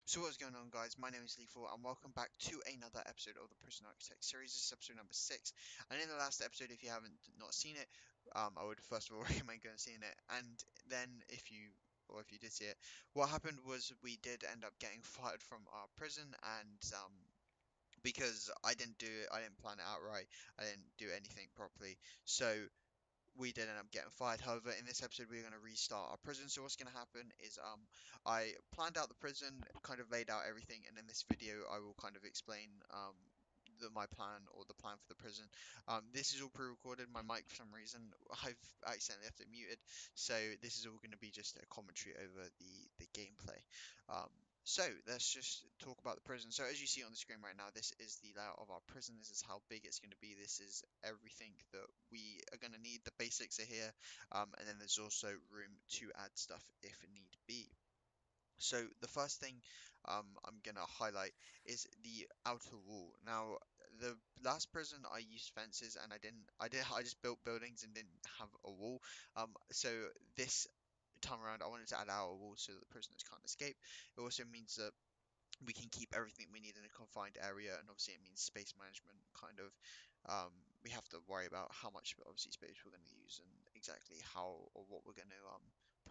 So what's going on, guys? My name is Lethal and welcome back to another episode of the Prison Architect series. This is episode number 6, and in the last episode, if you haven't not seen it, I would first of all recommend going and seeing it, and then if you did see it, what happened was we did end up getting fired from our prison, and because I didn't plan it out right, I didn't do anything properly, so we did end up getting fired. However, in this episode, we're going to restart our prison. So what's going to happen is I planned out the prison, kind of laid out everything, and in this video, I will kind of explain my plan or the plan for the prison. This is all pre-recorded. My mic, for some reason, I've accidentally left it muted, so this is all going to be just a commentary over the gameplay. Um, so let's just talk about the prison. So as you see on the screen right now, this is the layout of our prison. This is how big it's going to be. This is everything that we are going to need. The basics are here, and then there's also room to add stuff if need be. So the first thing I'm gonna highlight is the outer wall. Now, the last prison I used fences and I just built buildings and didn't have a wall. So this time around I wanted to add our wall so that the prisoners can't escape. It also means that we can keep everything we need in a confined area, and obviously it means space management kind of we have to worry about how much obviously space we're going to use and exactly how or what we're going to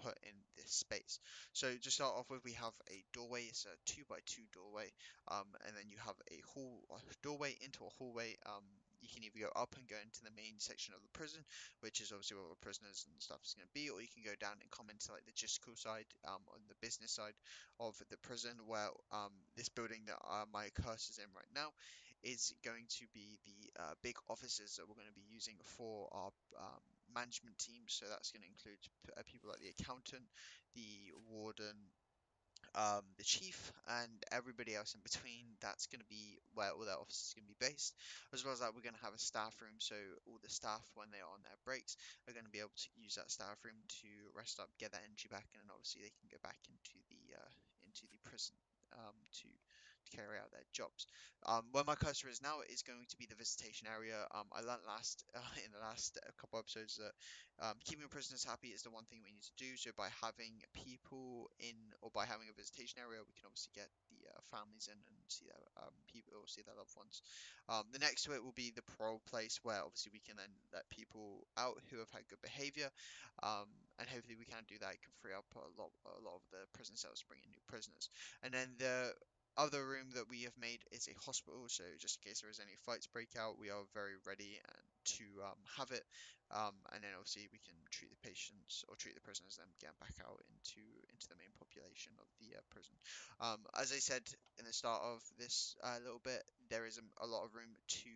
put in this space. So to start off with, we have a doorway. It's a 2x2 doorway, and then you have a doorway into a hallway. You can either go up and go into the main section of the prison, which is obviously where the prisoners and stuff is going to be, or you can go down and come into like the logistical side, on the business side of the prison, where this building that my cursor is in right now is going to be the big offices that we're going to be using for our management team. So that's going to include people like the accountant, the warden, the chief, and everybody else in between. That's going to be where all their offices are going to be based. As well as that, we're going to have a staff room, so all the staff, when they are on their breaks, are going to be able to use that staff room to rest up, get that energy back, and then obviously they can go back into the prison. To carry out their jobs. Where my cursor is now is going to be the visitation area. I learned in the last couple episodes that keeping prisoners happy is the one thing we need to do. So by having people in, or by having a visitation area, we can obviously get the families in and see their people or see their loved ones. The next to it will be the parole place, where obviously we can then let people out who have had good behaviour, and hopefully we can do that. It can free up a lot of the prison cells to bring in new prisoners. And then the other room that we have made is a hospital, so just in case there is any fights break out, we are very ready to have it. And then obviously we can treat the patients or treat the prisoners and get back out into the main population of the prison. As I said in the start of this little bit, there is a lot of room to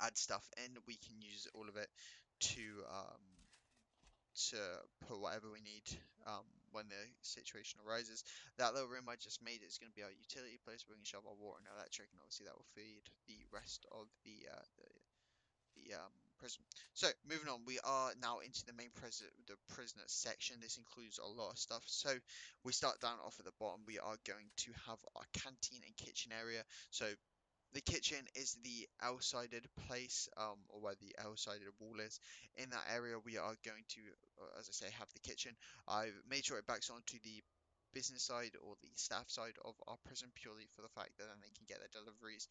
add stuff in. We can use all of it to put whatever we need when the situation arises. That little room I just made is going to be our utility place where we can shove our water and electric, and obviously that will feed the rest of the prison. So moving on, we are now into the prisoner section. This includes a lot of stuff. So we start down off at the bottom. We are going to have our canteen and kitchen area. So the kitchen is the L-sided place, or where the L-sided wall is. In that area, we are going to, as I say, have the kitchen. I've made sure it backs onto the business side or the staff side of our prison, purely for the fact that then they can get their deliveries.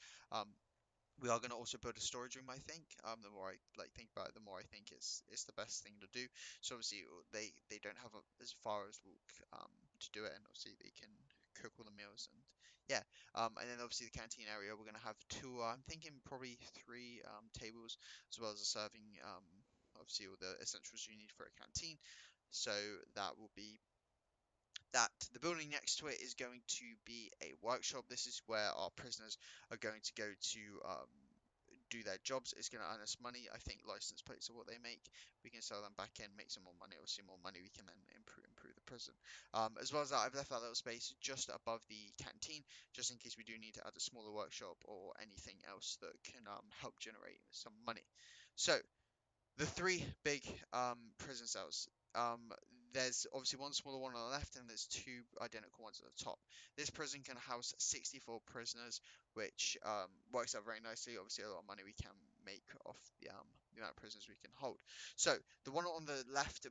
We are going to also build a storage room, I think. The more I think about it, the more I think it's the best thing to do. So obviously they don't have as far as walk to do it, and obviously they can cook all the meals, and yeah. And then obviously the canteen area, we're going to have two. I'm thinking probably three tables, as well as a serving. Obviously all the essentials you need for a canteen. So that will be that. The building next to it is going to be a workshop. This is where our prisoners are going to go to do their jobs. It's going to earn us money. I think license plates are what they make. We can sell them back in, make some more money. Obviously, more money we can then improve the prison. As well as that, I've left that little space just above the canteen, just in case we do need to add a smaller workshop or anything else that can help generate some money. So the three big prison cells. Um, there's obviously one smaller one on the left, and there's two identical ones at the top. This prison can house 64 prisoners, which works out very nicely. Obviously, a lot of money we can make off the amount of prisoners we can hold. So the one on the left,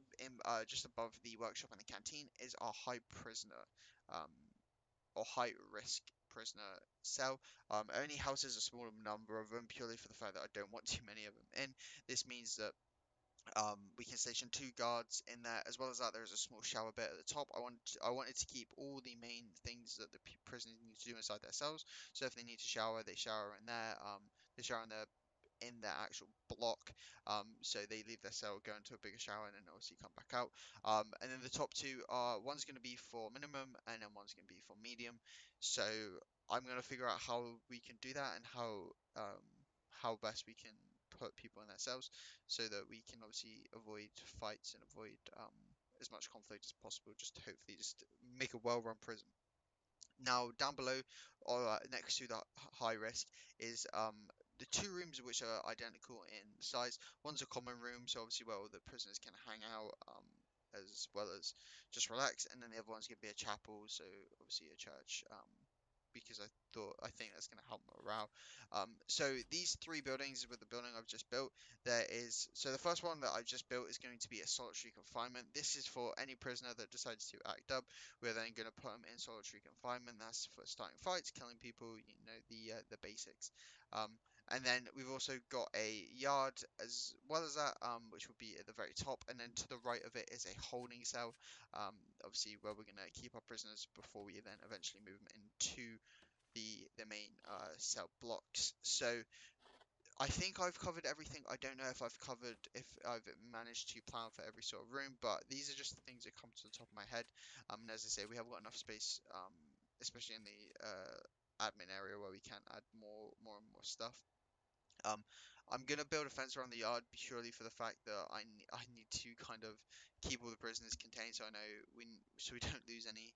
just above the workshop and the canteen, is our high prisoner um, or high risk prisoner cell. It only houses a small number of them purely for the fact that I don't want too many of them in. This means that we can station 2 guards in there. As well as that, there is a small shower bit at the top. I wanted to keep all the main things that the prisoners need to do inside their cells. So if they need to shower, they shower in there. They shower in their actual block. So they leave their cell, go into a bigger shower, and then obviously come back out. And then the top two are, one's going to be for minimum, and then one's going to be for medium. So I'm going to figure out how we can do that, and how best we can put people in their cells, so that we can obviously avoid fights and avoid as much conflict as possible. Just hopefully just make a well-run prison. Now, down below, or next to the high risk, is the 2 rooms which are identical in size. One's a common room, so obviously where all the prisoners can hang out, as well as just relax. And then the other one's going to be a chapel, so obviously a church, because I think that's going to help morale. So these 3 buildings with the building I've just built, so the first one that I've just built is going to be a solitary confinement. This is for any prisoner that decides to act up. We're then going to put them in solitary confinement. That's for starting fights, killing people, the basics. And then we've also got a yard as well as that, which will be at the very top. And then to the right of it is a holding cell, obviously where we're going to keep our prisoners before we then eventually move them into the main cell blocks. So I think I've covered everything. I don't know if I've managed to plan for every sort of room, but these are just the things that come to the top of my head. And as I say, we haven't got enough space, especially in the admin area, where we can add more and more stuff. Um, I'm gonna build a fence around the yard purely for the fact that I need to kind of keep all the prisoners contained, so we don't lose any.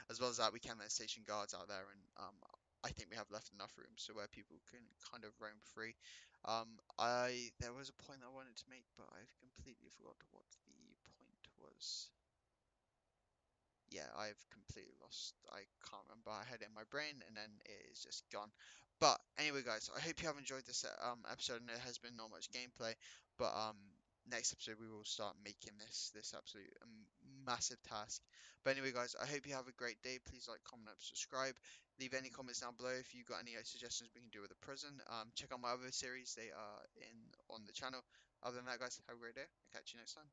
As well as that, we can then station guards out there, and I think we have left enough room so where people can kind of roam free. There was a point I wanted to make, but I've completely forgot what the point was. Yeah, I've completely lost. I can't remember. I had it in my brain and then it is just gone. But anyway, guys, I hope you have enjoyed this episode. And it has been not much gameplay, but next episode we will start making this absolute massive task. But anyway, guys, I hope you have a great day. Please like, comment, and subscribe. Leave any comments down below if you got any suggestions we can do with the prison. Check out my other series; they are in on the channel. Other than that, guys, have a great day. I'll catch you next time.